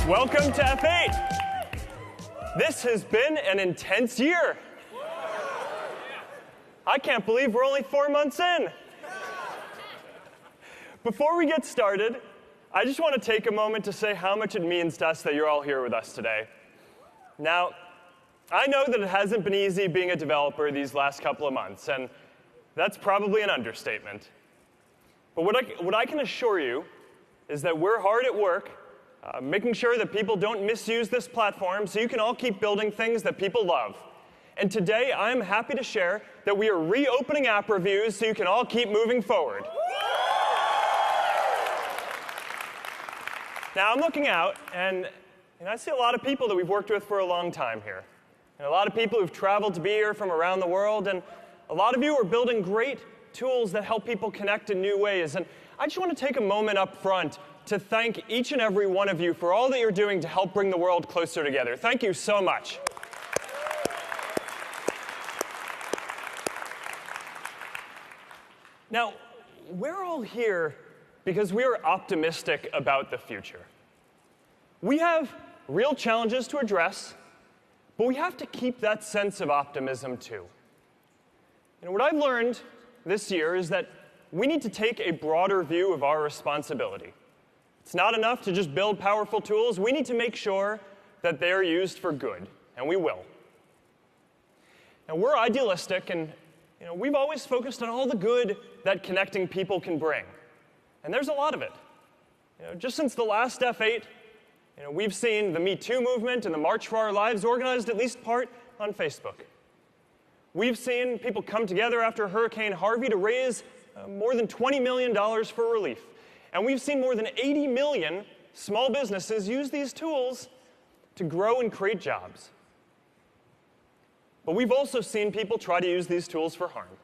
Welcome to F8. This has been an intense year. I can't believe we're only 4 months in. Before we get started, I just want to take a moment to say how much it means to us that you're all here with us today. Now, I know that it hasn't been easy being a developer these last couple of months, and that's probably an understatement. But what I can assure you is that we're hard at work making sure that people don't misuse this platform so you can all keep building things that people love. And today, I'm happy to share that we are reopening app reviews so you can all keep moving forward. Now, I'm looking out, and I see a lot of people that we've worked with for a long time here. And a lot of people who've traveled to be here from around the world, and a lot of you are building great tools that help people connect in new ways. And I just want to take a moment up front to thank each and every one of you for all that you're doing to help bring the world closer together. Thank you so much. Now, we're all here because we are optimistic about the future. We have real challenges to address, but we have to keep that sense of optimism too. And what I've learned this year is that we need to take a broader view of our responsibility. It's not enough to just build powerful tools. We need to make sure that they are used for good, and we will. Now, we're idealistic, and we've always focused on all the good that connecting people can bring. And there's a lot of it. Just since the last F8, we've seen the Me Too movement and the March for Our Lives organized at least part on Facebook. We've seen people come together after Hurricane Harvey to raise more than $20 million for relief. And we've seen more than 80 million small businesses use these tools to grow and create jobs. But we've also seen people try to use these tools for harm.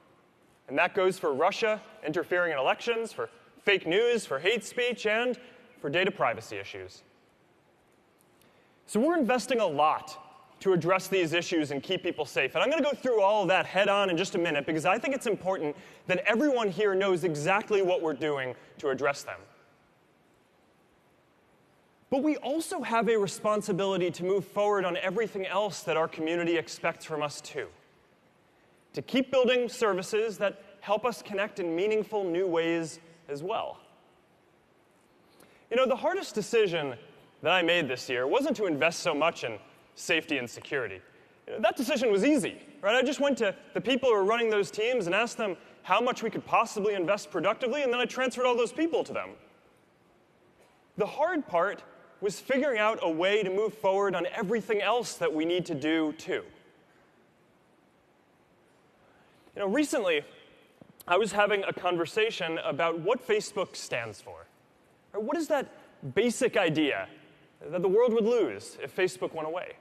And that goes for Russia interfering in elections, for fake news, for hate speech, and for data privacy issues. So we're investing a lot to address these issues and keep people safe. And I'm going to go through all of that head-on in just a minute, because I think it's important that everyone here knows exactly what we're doing to address them. But we also have a responsibility to move forward on everything else that our community expects from us too. To keep building services that help us connect in meaningful new ways as well. The hardest decision that I made this year wasn't to invest so much in safety and security. That decision was easy, right? I just went to the people who were running those teams and asked them how much we could possibly invest productively, and then I transferred all those people to them. The hard part was figuring out a way to move forward on everything else that we need to do too. Recently, I was having a conversation about what Facebook stands for. Or what is that basic idea that the world would lose if Facebook went away?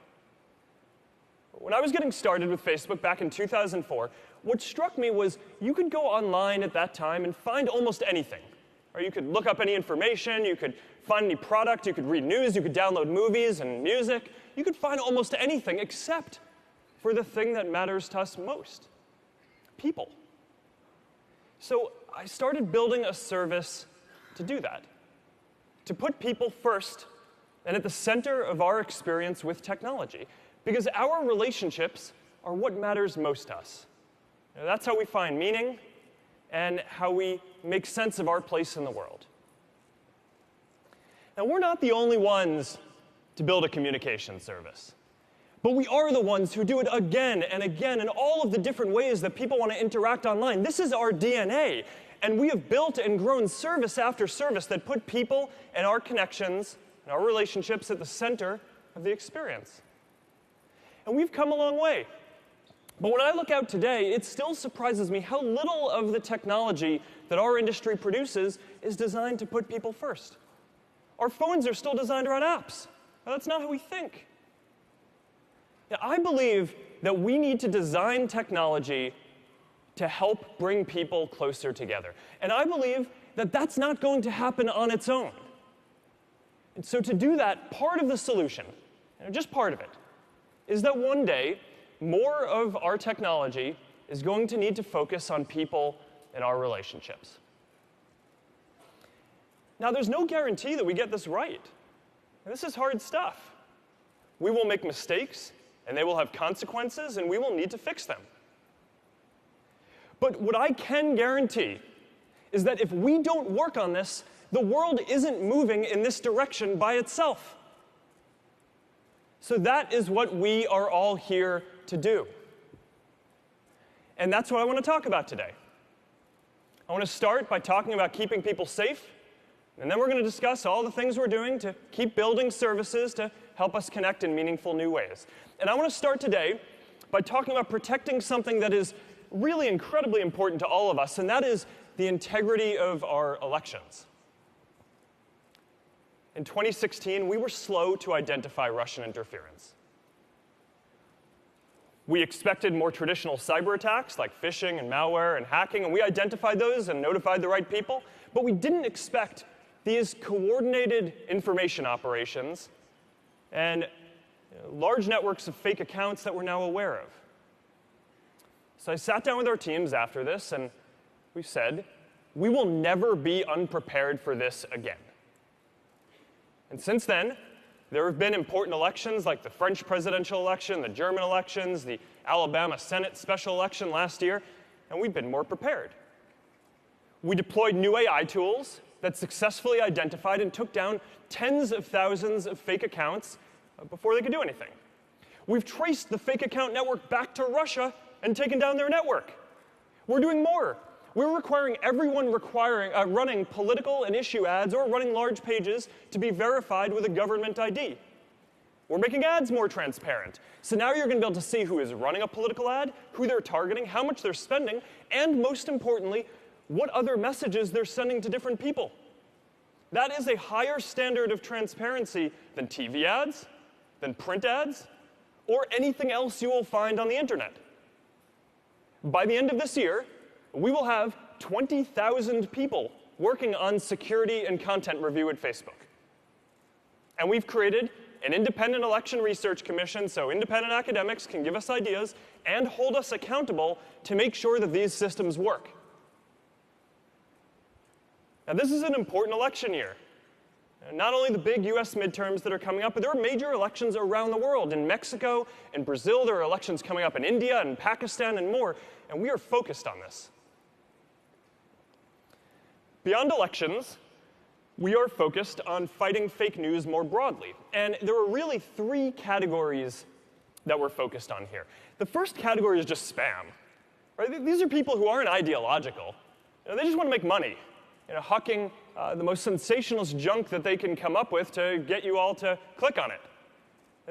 When I was getting started with Facebook back in 2004, what struck me was you could go online at that time and find almost anything. Or you could look up any information, you could find any product, you could read news, you could download movies and music. You could find almost anything except for the thing that matters to us most: people. So I started building a service to do that, to put people first and at the center of our experience with technology. Because our relationships are what matters most to us. That's how we find meaning and how we make sense of our place in the world. Now, we're not the only ones to build a communication service. But we are the ones who do it again and again in all of the different ways that people want to interact online. This is our DNA. And we have built and grown service after service that put people and our connections and our relationships at the center of the experience. And we've come a long way. But when I look out today, it still surprises me how little of the technology that our industry produces is designed to put people first. Our phones are still designed around apps. Now, that's not how we think. Now, I believe that we need to design technology to help bring people closer together. And I believe that that's not going to happen on its own. And so to do that, part of the solution, just part of it, is that one day, more of our technology is going to need to focus on people and our relationships. Now, there's no guarantee that we get this right. And this is hard stuff. We will make mistakes, and they will have consequences, and we will need to fix them. But what I can guarantee is that if we don't work on this, the world isn't moving in this direction by itself. So that is what we are all here to do. And that's what I want to talk about today. I want to start by talking about keeping people safe, and then we're going to discuss all the things we're doing to keep building services to help us connect in meaningful new ways. And I want to start today by talking about protecting something that is really incredibly important to all of us, and that is the integrity of our elections. In 2016, we were slow to identify Russian interference. We expected more traditional cyber attacks like phishing and malware and hacking, and we identified those and notified the right people, but we didn't expect these coordinated information operations and large networks of fake accounts that we're now aware of. So I sat down with our teams after this, and we said, we will never be unprepared for this again. And since then, there have been important elections like the French presidential election, the German elections, the Alabama Senate special election last year, and we've been more prepared. We deployed new AI tools that successfully identified and took down tens of thousands of fake accounts before they could do anything. We've traced the fake account network back to Russia and taken down their network. We're doing more. We're requiring everyone running political and issue ads or running large pages to be verified with a government ID. We're making ads more transparent. So now you're going to be able to see who is running a political ad, who they're targeting, how much they're spending, and most importantly, what other messages they're sending to different people. That is a higher standard of transparency than TV ads, than print ads, or anything else you will find on the internet. By the end of this year, we will have 20,000 people working on security and content review at Facebook. And we've created an independent election research commission so independent academics can give us ideas and hold us accountable to make sure that these systems work. Now, this is an important election year. Not only the big US midterms that are coming up, but there are major elections around the world. In Mexico, in Brazil, there are elections coming up in India and Pakistan and more, and we are focused on this. Beyond elections, we are focused on fighting fake news more broadly. And there are really three categories that we're focused on here. The first category is just spam. Right? These are people who aren't ideological. They just want to make money, hawking the most sensationalist junk that they can come up with to get you all to click on it.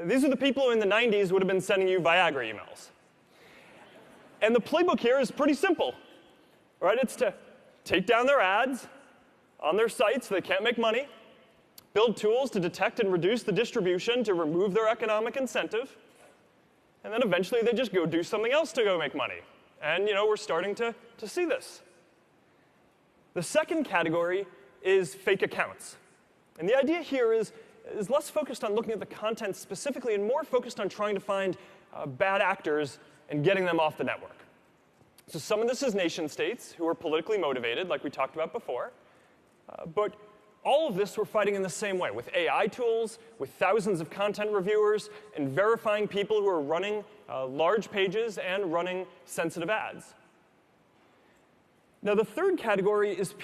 These are the people who in the 90s would have been sending you Viagra emails. And the playbook here is pretty simple. Right? It's to take down their ads on their sites so they can't make money, build tools to detect and reduce the distribution to remove their economic incentive, and then eventually they just go do something else to go make money. And we're starting to see this. The second category is fake accounts. And the idea here is less focused on looking at the content specifically and more focused on trying to find bad actors and getting them off the network. So some of this is nation states who are politically motivated, like we talked about before. But all of this we're fighting in the same way, with AI tools, with thousands of content reviewers, and verifying people who are running large pages and running sensitive ads. Now, the third category is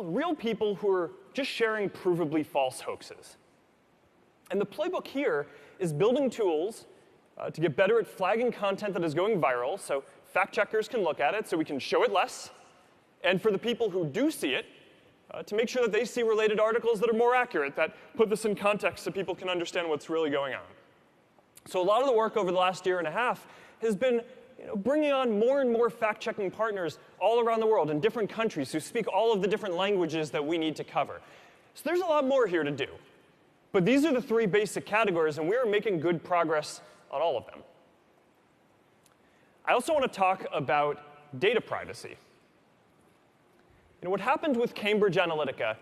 real people who are just sharing provably false hoaxes. And the playbook here is building tools to get better at flagging content that is going viral, so fact checkers can look at it so we can show it less, and for the people who do see it, to make sure that they see related articles that are more accurate, that put this in context so people can understand what's really going on. So a lot of the work over the last year and a half has been bringing on more and more fact-checking partners all around the world in different countries who speak all of the different languages that we need to cover. So there's a lot more here to do. But these are the three basic categories, and we are making good progress on all of them. I also want to talk about data privacy. What happened with Cambridge Analytica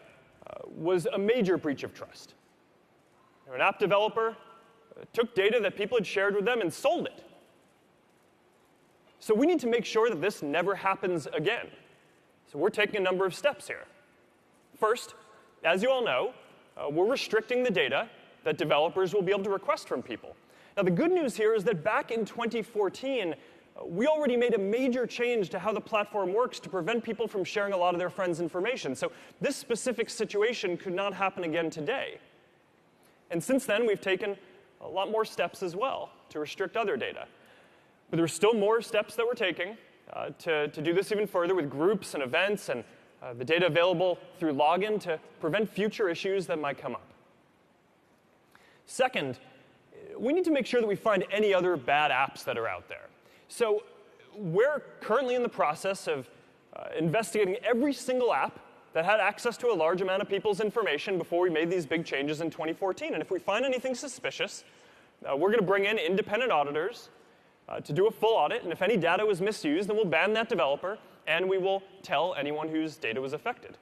was a major breach of trust. An app developer took data that people had shared with them and sold it. So we need to make sure that this never happens again. So we're taking a number of steps here. First, as you all know, we're restricting the data that developers will be able to request from people. Now, the good news here is that back in 2014, we already made a major change to how the platform works to prevent people from sharing a lot of their friends' information. So this specific situation could not happen again today. And since then, we've taken a lot more steps as well to restrict other data. But there are still more steps that we're taking to do this even further with groups and events and the data available through login to prevent future issues that might come up. Second, we need to make sure that we find any other bad apps that are out there. So we're currently in the process of investigating every single app that had access to a large amount of people's information before we made these big changes in 2014. And if we find anything suspicious, we're going to bring in independent auditors to do a full audit. And if any data was misused, then we'll ban that developer, and we will tell anyone whose data was affected.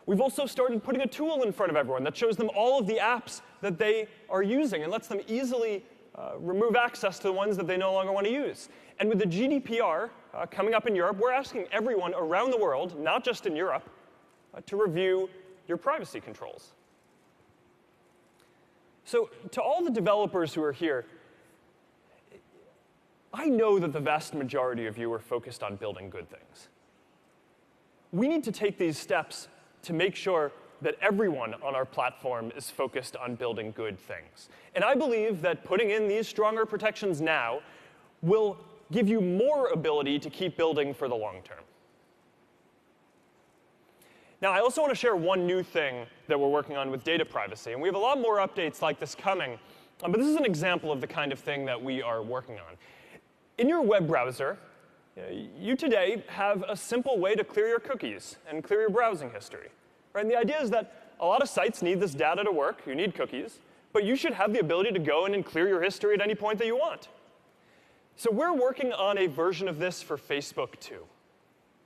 We've also started putting a tool in front of everyone that shows them all of the apps that they are using and lets them easily remove access to the ones that they no longer want to use. And with the GDPR coming up in Europe, we're asking everyone around the world, not just in Europe, to review your privacy controls. So to all the developers who are here, I know that the vast majority of you are focused on building good things. We need to take these steps to make sure that everyone on our platform is focused on building good things. And I believe that putting in these stronger protections now will give you more ability to keep building for the long term. Now, I also want to share one new thing that we're working on with data privacy. And we have a lot more updates like this coming. But this is an example of the kind of thing that we are working on. In your web browser, you today have a simple way to clear your cookies and clear your browsing history. Right? And the idea is that a lot of sites need this data to work. You need cookies. But you should have the ability to go in and clear your history at any point that you want. So we're working on a version of this for Facebook too.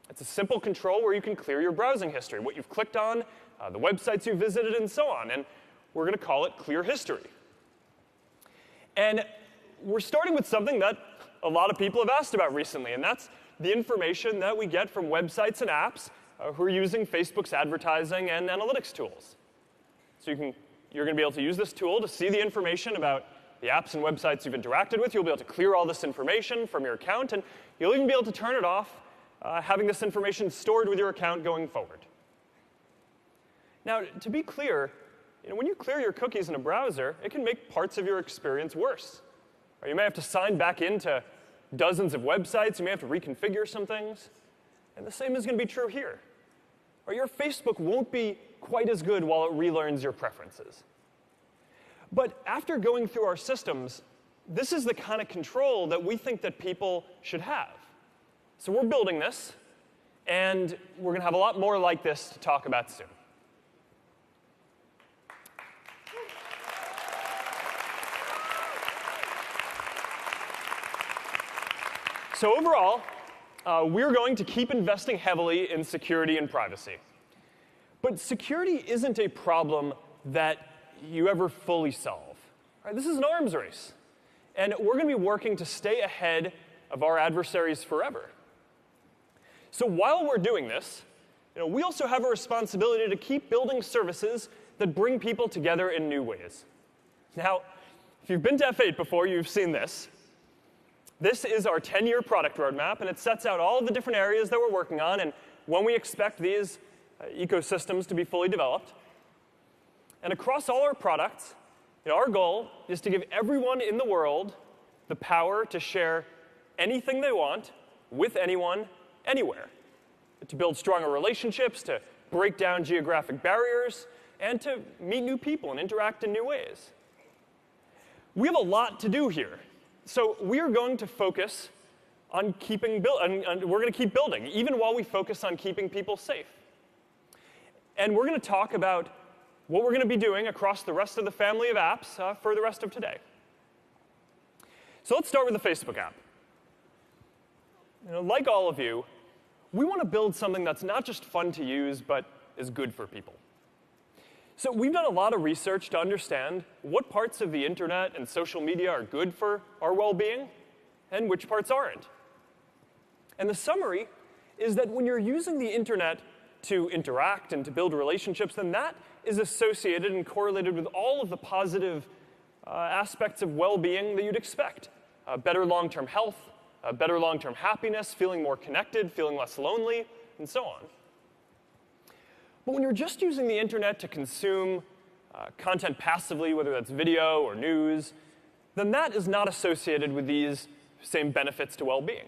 It's a simple control where you can clear your browsing history, what you've clicked on, the websites you visited, and so on. And we're going to call it Clear History. And we're starting with something that a lot of people have asked about recently, and that's the information that we get from websites and apps who are using Facebook's advertising and analytics tools. So you're going to be able to use this tool to see the information about the apps and websites you've interacted with. You'll be able to clear all this information from your account, and you'll even be able to turn it off, having this information stored with your account going forward. Now, to be clear, when you clear your cookies in a browser, it can make parts of your experience worse. Or you may have to sign back into dozens of websites. You may have to reconfigure some things. And the same is going to be true here. Or your Facebook won't be quite as good while it relearns your preferences. But after going through our systems, this is the kind of control that we think that people should have. So we're building this, and we're going to have a lot more like this to talk about soon. So overall, we're going to keep investing heavily in security and privacy. But security isn't a problem that you ever fully solve. Right? This is an arms race. And we're going to be working to stay ahead of our adversaries forever. So while we're doing this, we also have a responsibility to keep building services that bring people together in new ways. Now, if you've been to F8 before, you've seen this. This is our 10-year product roadmap, and it sets out all the different areas that we're working on and when we expect these ecosystems to be fully developed. And across all our products, our goal is to give everyone in the world the power to share anything they want with anyone, anywhere. To build stronger relationships, to break down geographic barriers, and to meet new people and interact in new ways. We have a lot to do here. So we are going to focus on we're going to keep building, even while we focus on keeping people safe. And we're going to talk about what we're going to be doing across the rest of the family of apps for the rest of today. So let's start with the Facebook app. Like all of you, we want to build something that's not just fun to use, but is good for people. So we've done a lot of research to understand what parts of the internet and social media are good for our well-being and which parts aren't. And the summary is that when you're using the internet to interact and to build relationships, then that is associated and correlated with all of the positive aspects of well-being that you'd expect. Better long-term health, better long-term happiness, feeling more connected, feeling less lonely, and so on. But when you're just using the internet to consume content passively, whether that's video or news, then that is not associated with these same benefits to well-being.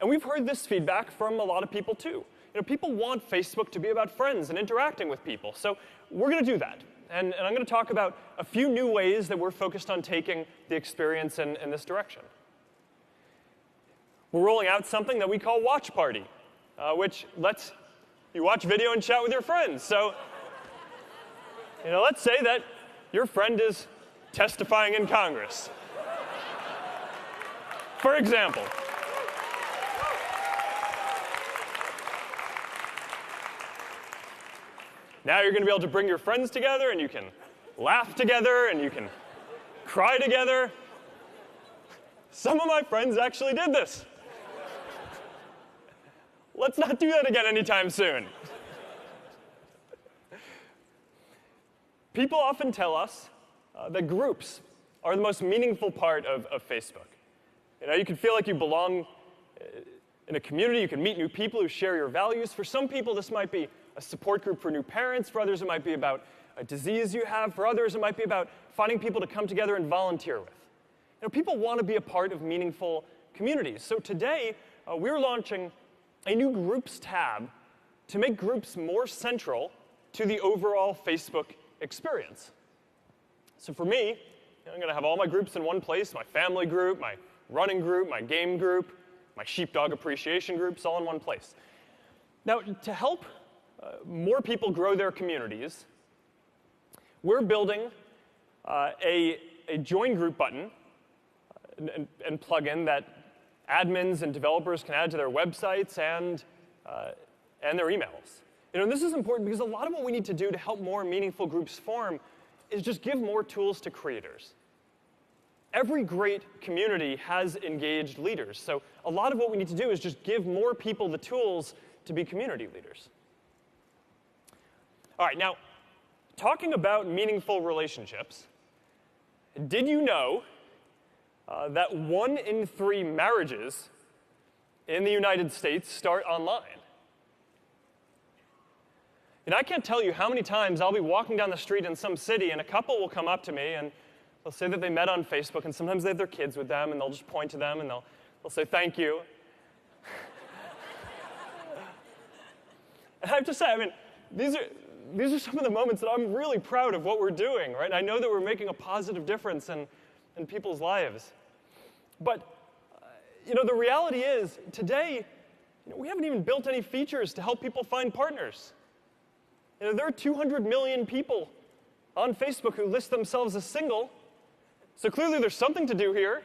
And we've heard this feedback from a lot of people too. People want Facebook to be about friends and interacting with people, so we're going to do that. And I'm going to talk about a few new ways that we're focused on taking the experience in this direction. We're rolling out something that we call Watch Party, which lets you watch video and chat with your friends. So, let's say that your friend is testifying in Congress. For example. Now you're going to be able to bring your friends together, and you can laugh together, and you can cry together. Some of my friends actually did this. Let's not do that again anytime soon. People often tell us that groups are the most meaningful part of Facebook. You can feel like you belong in a community. You can meet new people who share your values. For some people, this might be a support group for new parents. For others, it might be about a disease you have. For others, it might be about finding people to come together and volunteer with. People want to be a part of meaningful communities. So today, we're launching a new Groups tab to make groups more central to the overall Facebook experience. So for me, I'm going to have all my groups in one place, my family group, my running group, my game group, my sheepdog appreciation groups, all in one place. Now, to help more people grow their communities, we're building a join group button and plugin that admins and developers can add to their websites and their emails. This is important because a lot of what we need to do to help more meaningful groups form is just give more tools to creators. Every great community has engaged leaders, so a lot of what we need to do is just give more people the tools to be community leaders. All right, now, talking about meaningful relationships, did you know that 1 in 3 marriages in the United States start online? I can't tell you how many times I'll be walking down the street in some city and a couple will come up to me and they'll say that they met on Facebook, and sometimes they have their kids with them and they'll just point to them and they'll say thank you. And I have to say, these are some of the moments that I'm really proud of what we're doing, right? I know that we're making a positive difference in people's lives. But, the reality is, today, we haven't even built any features to help people find partners. There are 200 million people on Facebook who list themselves as single, so clearly there's something to do here.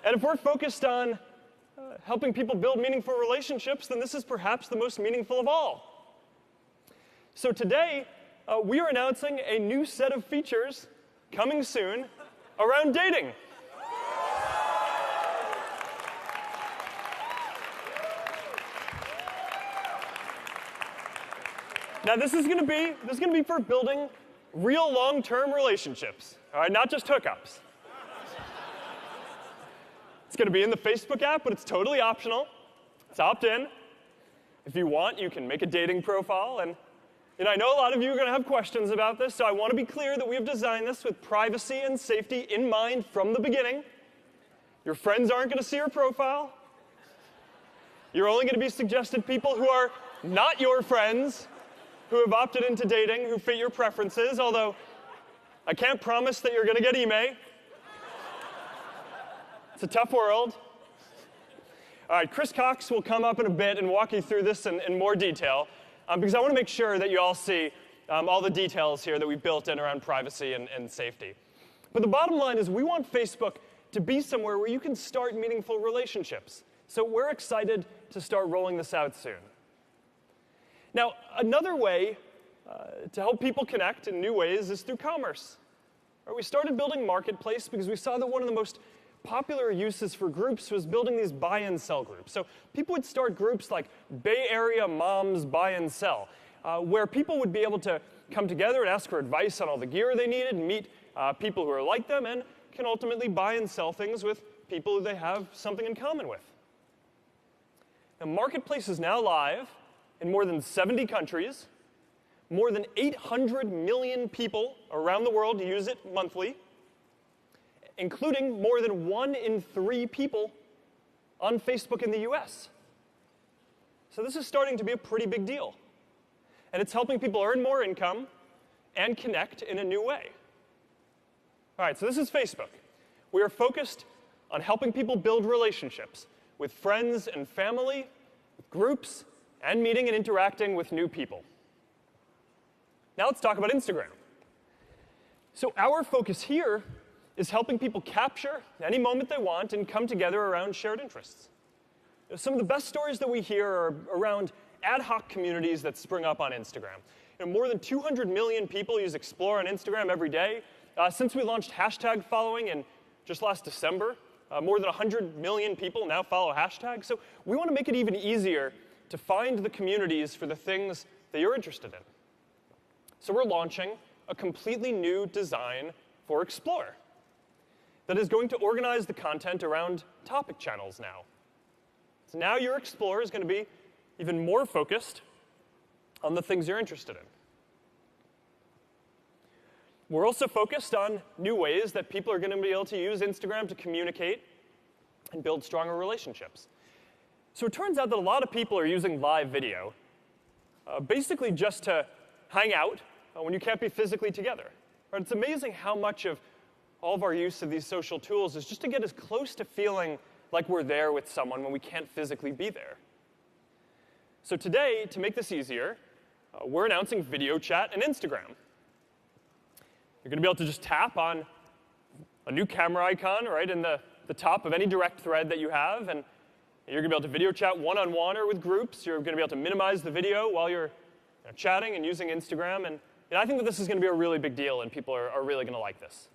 And if we're focused on helping people build meaningful relationships, then this is perhaps the most meaningful of all. So today, we are announcing a new set of features coming soon around dating. Now, this is going to be for building real long-term relationships, all right, not just hookups. It's going to be in the Facebook app, but it's totally optional. It's opt-in. If you want, you can make a dating profile. And I know a lot of you are going to have questions about this, so I want to be clear that we have designed this with privacy and safety in mind from the beginning. Your friends aren't going to see your profile. You're only going to be suggested people who are not your friends, who have opted into dating, who fit your preferences, although I can't promise that you're going to get email. It's a tough world. All right, Chris Cox will come up in a bit and walk you through this in more detail, because I want to make sure that you all see all the details here that we've built in around privacy and safety. But the bottom line is we want Facebook to be somewhere where you can start meaningful relationships. So we're excited to start rolling this out soon. Now, another way to help people connect in new ways is through commerce. We started building Marketplace because we saw that one of the most popular uses for groups was building these buy and sell groups. So people would start groups like Bay Area Moms Buy and Sell. where people would be able to come together and ask for advice on all the gear they needed and meet people who are like them and can ultimately buy and sell things with people who they have something in common with. The Marketplace is now live in more than 70 countries. More than 800 million people around the world use it monthly, including more than 1 in 3 people on Facebook in the US. So this is starting to be a pretty big deal. And it's helping people earn more income and connect in a new way. All right, so this is Facebook. We are focused on helping people build relationships with friends and family, with groups, and meeting and interacting with new people. Now let's talk about Instagram. So our focus here is helping people capture any moment they want and come together around shared interests. Some of the best stories that we hear are around ad hoc communities that spring up on Instagram. More than 200 million people use Explore on Instagram every day. Since we launched hashtag following in just last December, more than 100 million people now follow hashtags. So we want to make it even easier to find the communities for the things that you're interested in. So we're launching a completely new design for Explore that is going to organize the content around topic channels now. So now your Explorer is going to be even more focused on the things you're interested in. We're also focused on new ways that people are going to be able to use Instagram to communicate and build stronger relationships. So it turns out that a lot of people are using live video basically just to hang out when you can't be physically together. Right? It's amazing how much of all of our use of these social tools is just to get as close to feeling like we're there with someone when we can't physically be there. So today, to make this easier, we're announcing video chat and Instagram. You're going to be able to just tap on a new camera icon right in the top of any direct thread that you have, and you're going to be able to video chat one-on-one or with groups. You're going to be able to minimize the video while you're chatting and using Instagram. And I think that this is going to be a really big deal, and people are really going to like this.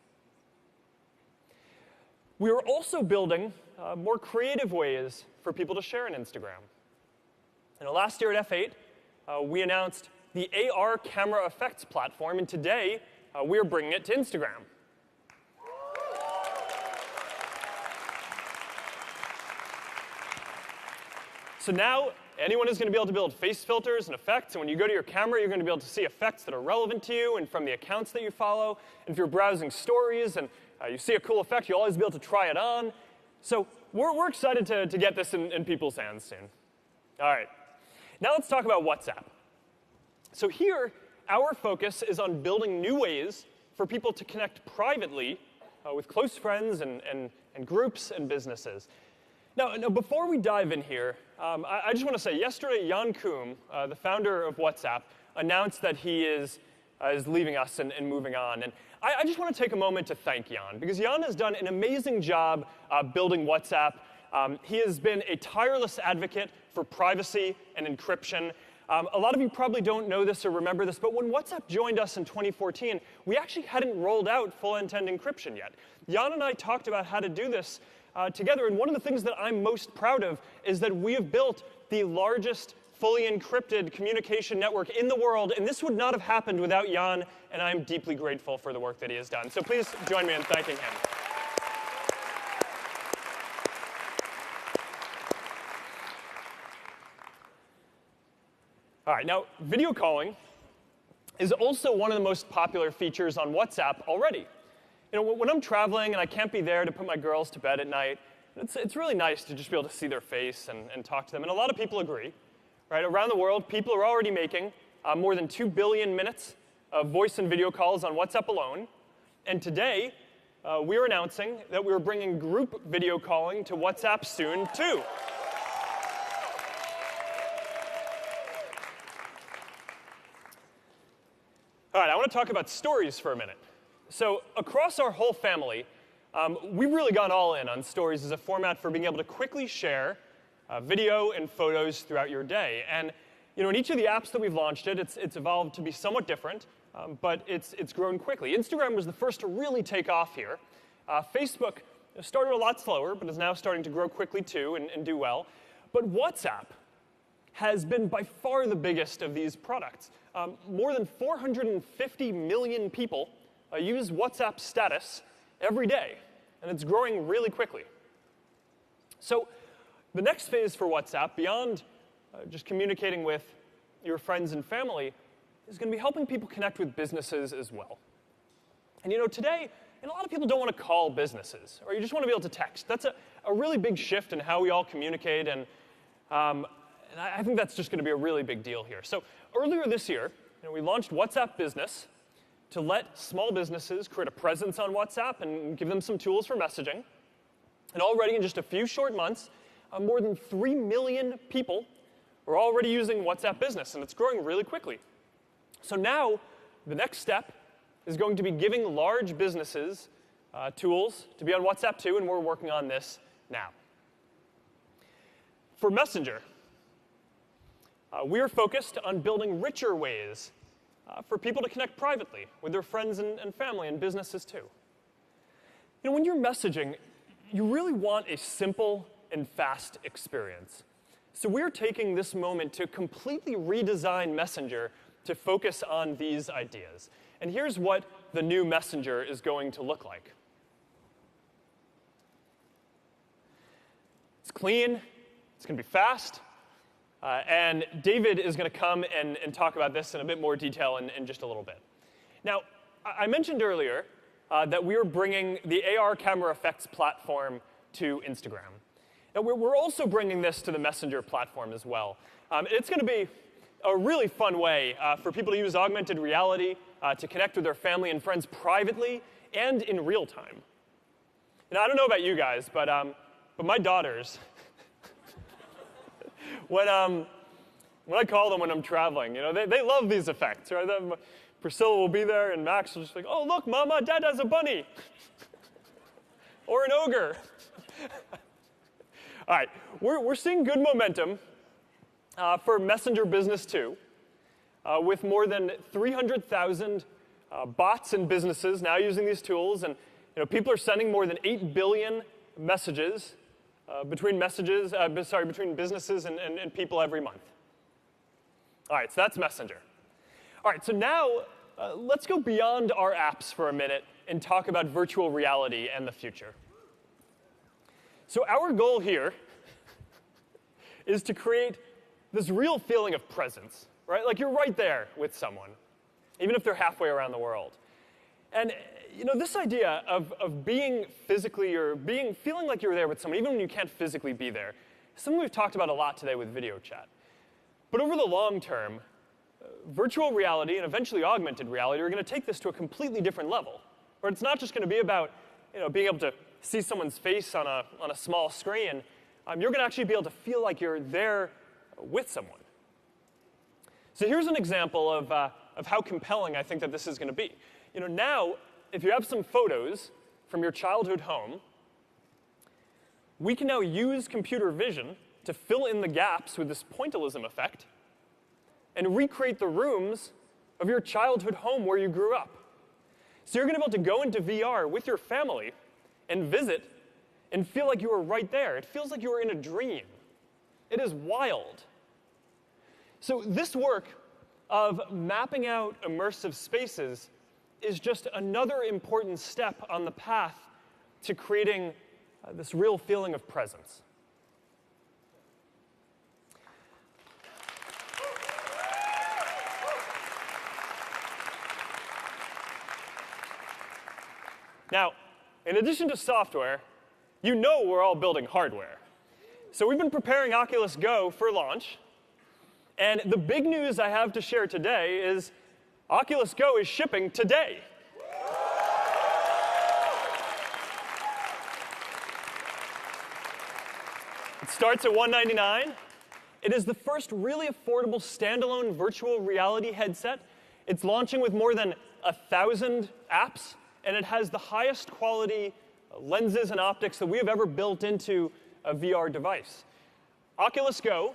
We are also building more creative ways for people to share on Instagram. Last year at F8, we announced the AR camera effects platform, and today we are bringing it to Instagram. So now anyone is going to be able to build face filters and effects, and when you go to your camera, you're going to be able to see effects that are relevant to you and from the accounts that you follow. And if you're browsing stories and you see a cool effect, you'll always be able to try it on. So we're excited to get this in people's hands soon. All right. Now let's talk about WhatsApp. So here, our focus is on building new ways for people to connect privately with close friends and groups and businesses. Now, before we dive in here, I just want to say, yesterday, Jan Koum, the founder of WhatsApp, announced that he is leaving us and moving on. And I just want to take a moment to thank Jan, because Jan has done an amazing job building WhatsApp. He has been a tireless advocate for privacy and encryption. A lot of you probably don't know this or remember this, but when WhatsApp joined us in 2014, we actually hadn't rolled out full end-to-end encryption yet. Jan and I talked about how to do this together, and one of the things that I'm most proud of is that we have built the largest fully encrypted communication network in the world, and this would not have happened without Jan, and I'm deeply grateful for the work that he has done. So please join me in thanking him. All right, now video calling is also one of the most popular features on WhatsApp already. When I'm traveling and I can't be there to put my girls to bed at night, it's really nice to just be able to see their face and talk to them. And a lot of people agree. Right? Around the world, people are already making more than 2 billion minutes of voice and video calls on WhatsApp alone. And today, we're announcing that we're bringing group video calling to WhatsApp soon, too. All right, I want to talk about stories for a minute. So across our whole family, we've really gone all in on stories as a format for being able to quickly share video and photos throughout your day. And in each of the apps that we've launched it's evolved to be somewhat different, but it's grown quickly. Instagram was the first to really take off here. Facebook started a lot slower, but is now starting to grow quickly too and do well. But WhatsApp has been by far the biggest of these products. more than 450 million people use WhatsApp status every day, and it's growing really quickly. So the next phase for WhatsApp, beyond just communicating with your friends and family, is going to be helping people connect with businesses as well. And today, a lot of people don't want to call businesses, or you just want to be able to text. That's a really big shift in how we all communicate, and I think that's just going to be a really big deal here. So earlier this year, we launched WhatsApp Business to let small businesses create a presence on WhatsApp and give them some tools for messaging. And already in just a few short months, more than 3 million people are already using WhatsApp Business, and it's growing really quickly. So now, the next step is going to be giving large businesses tools to be on WhatsApp too, and we're working on this now. For Messenger, we are focused on building richer ways for people to connect privately with their friends and family and businesses too. When you're messaging, you really want a simple and fast experience. So we're taking this moment to completely redesign Messenger to focus on these ideas. And here's what the new Messenger is going to look like. It's clean, it's going to be fast, and David is going to come and talk about this in a bit more detail in just a little bit. Now, I mentioned earlier that we are bringing the AR camera effects platform to Instagram. Now, we're also bringing this to the Messenger platform as well. It's going to be a really fun way for people to use augmented reality to connect with their family and friends privately and in real time. And I don't know about you guys, but my daughters, when I call them when I'm traveling, they love these effects, right? Priscilla will be there, and Max will just be like, oh, look, Mama, Dad has a bunny. Or an ogre. All right, we're seeing good momentum for Messenger Business too, with more than 300,000 bots and businesses now using these tools, and people are sending more than 8 billion messages between businesses and people every month. All right, so that's Messenger. All right, so now let's go beyond our apps for a minute and talk about virtual reality and the future. So our goal here is to create this real feeling of presence, right? Like you're right there with someone, even if they're halfway around the world. And this idea of being physically or feeling like you're there with someone, even when you can't physically be there, is something we've talked about a lot today with video chat. But over the long term, virtual reality and eventually augmented reality are going to take this to a completely different level, where it's not just going to be about being able to see someone's face on a small screen. You're going to actually be able to feel like you're there with someone. So here's an example of how compelling I think that this is going to be. Now, if you have some photos from your childhood home, we can now use computer vision to fill in the gaps with this pointillism effect and recreate the rooms of your childhood home where you grew up. So you're going to be able to go into VR with your family and visit and feel like you were right there. It feels like you were in a dream. It is wild. So this work of mapping out immersive spaces is just another important step on the path to creating this real feeling of presence. Now, in addition to software, we're all building hardware. So we've been preparing Oculus Go for launch, and the big news I have to share today is Oculus Go is shipping today. It starts at $199. It is the first really affordable standalone virtual reality headset. It's launching with more than 1,000 apps, and it has the highest quality lenses and optics that we have ever built into a VR device. Oculus Go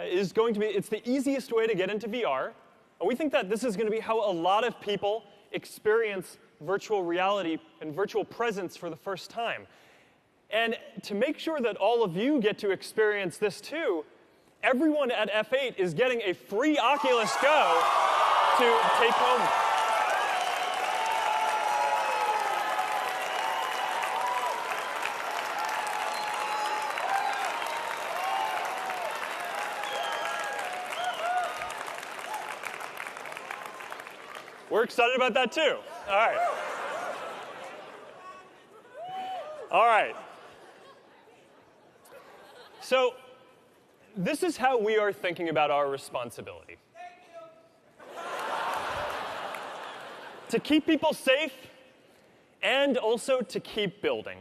is going to be, it's the easiest way to get into VR, and we think that this is going to be how a lot of people experience virtual reality and virtual presence for the first time. And to make sure that all of you get to experience this too, everyone at F8 is getting a free Oculus Go to take home. We're excited about that too. All right. All right. So, this is how we are thinking about our responsibility. To keep people safe and also to keep building.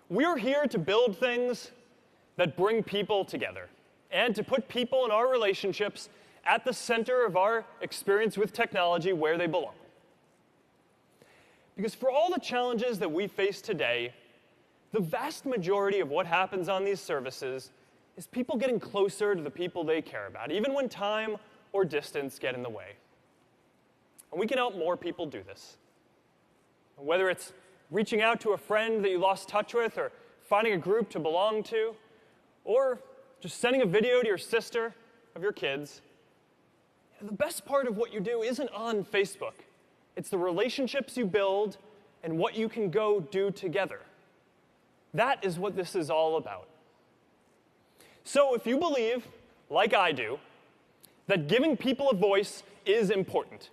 We're here to build things that bring people together and to put people and our relationships at the center of our experience with technology where they belong. Because for all the challenges that we face today, the vast majority of what happens on these services is people getting closer to the people they care about, even when time or distance get in the way. And we can help more people do this. Whether it's reaching out to a friend that you lost touch with, or finding a group to belong to, or just sending a video to your sister of your kids. The best part of what you do isn't on Facebook. It's the relationships you build and what you can go do together. That is what this is all about. So if you believe, like I do, that giving people a voice is important,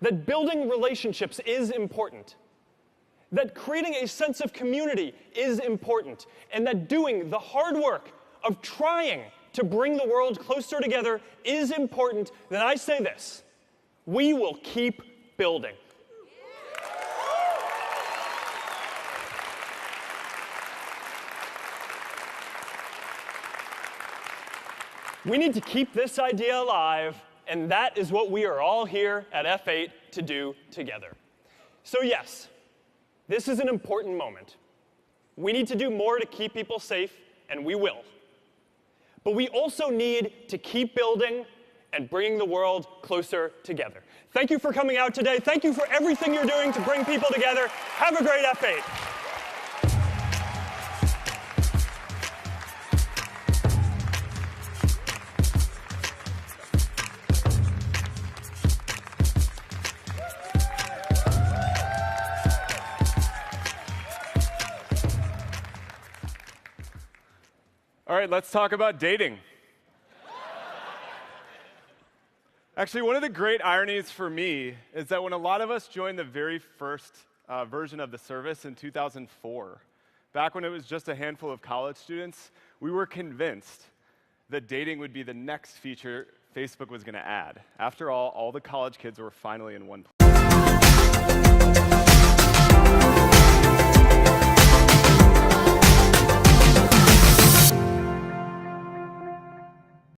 that building relationships is important, that creating a sense of community is important, and that doing the hard work of trying to bring the world closer together is important, then I say this: we will keep building. We need to keep this idea alive, and that is what we are all here at F8 to do together. So yes, this is an important moment. We need to do more to keep people safe, and we will. But we also need to keep building and bringing the world closer together. Thank you for coming out today. Thank you for everything you're doing to bring people together. Have a great F8. All right, let's talk about dating. Actually, one of the great ironies for me is that when a lot of us joined the very first version of the service in 2004, back when it was just a handful of college students, we were convinced that dating would be the next feature Facebook was going to add. After all the college kids were finally in one